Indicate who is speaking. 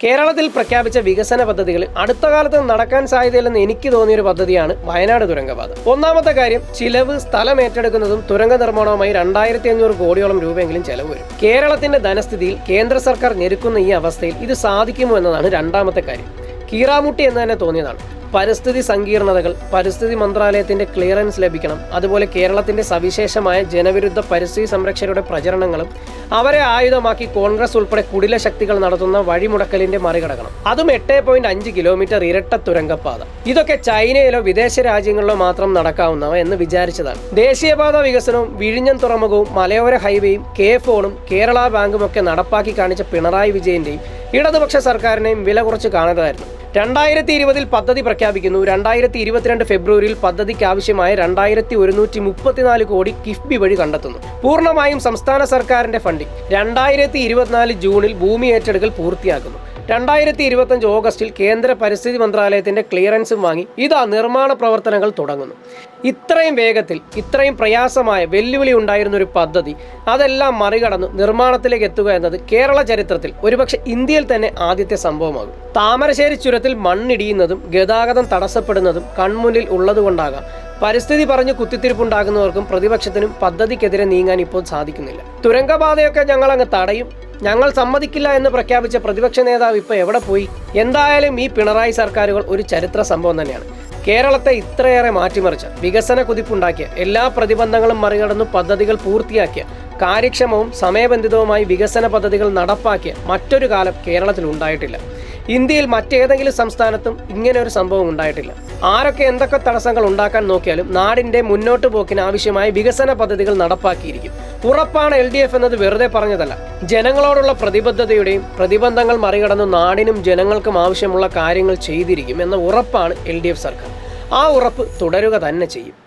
Speaker 1: കേരളത്തിൽ പ്രഖ്യാപിച്ച വികസന പദ്ധതികൾ അടുത്ത കാലത്ത് നടക്കാൻ സാധ്യതയില്ലെന്ന് എനിക്ക് തോന്നിയൊരു പദ്ധതിയാണ് വയനാട് തുരങ്കപാത. ഒന്നാമത്തെ കാര്യം, ചിലവ് സ്ഥലം ഏറ്റെടുക്കുന്നതും തുരങ്ക നിർമ്മാണവുമായി 2500 കോടിയോളം രൂപയെങ്കിലും ചെലവ് വരും. കേരളത്തിന്റെ ധനസ്ഥിതിയിൽ കേന്ദ്ര സർക്കാർ ഞെരുക്കുന്ന ഈ അവസ്ഥയിൽ ഇത് സാധിക്കുമോ എന്നതാണ് രണ്ടാമത്തെ കാര്യം. കീറാമുട്ടി എന്ന് തന്നെ തോന്നിയതാണ്. പരിസ്ഥിതി സങ്കീർണതകൾ, പരിസ്ഥിതി മന്ത്രാലയത്തിന്റെ ക്ലിയറൻസ് ലഭിക്കണം, അതുപോലെ കേരളത്തിന്റെ സവിശേഷമായ ജനവിരുദ്ധ പരിസ്ഥിതി സംരക്ഷകരുടെ പ്രചരണങ്ങളും അവരെ ആയുധമാക്കി കോൺഗ്രസ് ഉൾപ്പെടെ കുടില ശക്തികൾ നടത്തുന്ന വഴിമുടക്കലിന്റെ മറികടക്കണം. അതും 8.5 കിലോമീറ്റർ ഇരട്ട തുരങ്കപ്പാത. ഇതൊക്കെ ചൈനയിലോ വിദേശ രാജ്യങ്ങളിലോ മാത്രം നടക്കാവുന്നവ എന്ന് വിചാരിച്ചതാണ്. ദേശീയപാത വികസനവും വിഴിഞ്ഞം തുറമുഖവും മലയോര ഹൈവേയും K-ഫോണും കേരള ബാങ്കും ഒക്കെ നടപ്പാക്കി കാണിച്ച പിണറായി വിജയന്റെയും ഇടതുപക്ഷ സർക്കാരിനെയും വില കുറച്ച് കാണേണ്ടതായിരുന്നു. 2020 പദ്ധതി പ്രഖ്യാപിക്കുന്നു. 2022 ഫെബ്രുവരിയിൽ പദ്ധതിക്ക് ആവശ്യമായ 2134 കോടി കിഫ്ബി വഴി കണ്ടെത്തുന്നു. പൂർണ്ണമായും സംസ്ഥാന സർക്കാരിന്റെ ഫണ്ടിംഗ്. 2024 ജൂണിൽ ഭൂമി ഏറ്റെടുക്കൽ പൂർത്തിയാക്കുന്നു. 2025 ഓഗസ്റ്റിൽ കേന്ദ്ര പരിസ്ഥിതി മന്ത്രാലയത്തിന്റെ ക്ലിയറൻസും വാങ്ങി ഇതാ നിർമ്മാണ പ്രവർത്തനങ്ങൾ തുടങ്ങുന്നു. ഇത്രയും വേഗത്തിൽ ഇത്രയും പ്രയാസമായ വെല്ലുവിളി ഉണ്ടായിരുന്ന ഒരു പദ്ധതി അതെല്ലാം മറികടന്ന് നിർമ്മാണത്തിലേക്ക് എത്തുക എന്നത് കേരള ചരിത്രത്തിൽ ഒരുപക്ഷെ ഇന്ത്യയിൽ തന്നെ ആദ്യത്തെ സംഭവമാകും. താമരശ്ശേരി ചുരത്തിൽ മണ്ണിടിയുന്നതും ഗതാഗതം തടസ്സപ്പെടുന്നതും കൺമുന്നിൽ ഉള്ളതുകൊണ്ടാകാം പരിസ്ഥിതി പറഞ്ഞ് കുത്തിത്തിരിപ്പുണ്ടാകുന്നവർക്കും പ്രതിപക്ഷത്തിനും പദ്ധതിക്കെതിരെ നീങ്ങാൻ ഇപ്പോൾ സാധിക്കുന്നില്ല. തുരങ്കപാതയൊക്കെ ഞങ്ങൾ അങ്ങ് തടയും, ഞങ്ങൾ സമ്മതിക്കില്ല എന്ന് പ്രഖ്യാപിച്ച പ്രതിപക്ഷ നേതാവ് ഇപ്പോൾ എവിടെ പോയി? എന്തായാലും ഈ പിണറായി സർക്കാരുകൾ ഒരു ചരിത്ര സംഭവം തന്നെയാണ്. കേരളത്തെ ഇത്രയേറെ മാറ്റിമറിച്ച, വികസന കുതിപ്പുണ്ടാക്കിയ, എല്ലാ പ്രതിബന്ധങ്ങളും മറികടന്നു പദ്ധതികൾ പൂർത്തിയാക്കിയ, കാര്യക്ഷമവും സമയബന്ധിതവുമായി വികസന പദ്ധതികൾ നടപ്പാക്കിയ മറ്റൊരു കാലം കേരളത്തിൽ ഉണ്ടായിട്ടില്ല. ഇന്ത്യയിൽ മറ്റേതെങ്കിലും സംസ്ഥാനത്തും ഇങ്ങനെ ഒരു സംഭവം ഉണ്ടായിട്ടില്ല. ആരൊക്കെ എന്തൊക്കെ തടസ്സങ്ങൾ ഉണ്ടാക്കാൻ നോക്കിയാലും നാടിന്റെ മുന്നോട്ട് പോക്കിന് ആവശ്യമായ വികസന പദ്ധതികൾ നടപ്പാക്കിയിരിക്കും. ഉറപ്പാണ് LDF എന്നത് വെറുതെ പറഞ്ഞതല്ല. ജനങ്ങളോടുള്ള പ്രതിബദ്ധതയുടെയും പ്രതിബന്ധങ്ങൾ മറികടന്ന് നാടിനും ജനങ്ങൾക്കും ആവശ്യമുള്ള കാര്യങ്ങൾ ചെയ്തിരിക്കും എന്ന ഉറപ്പാണ് LDF സർക്കാർ. ആ ഉറപ്പ് തുടരുക തന്നെ ചെയ്യും.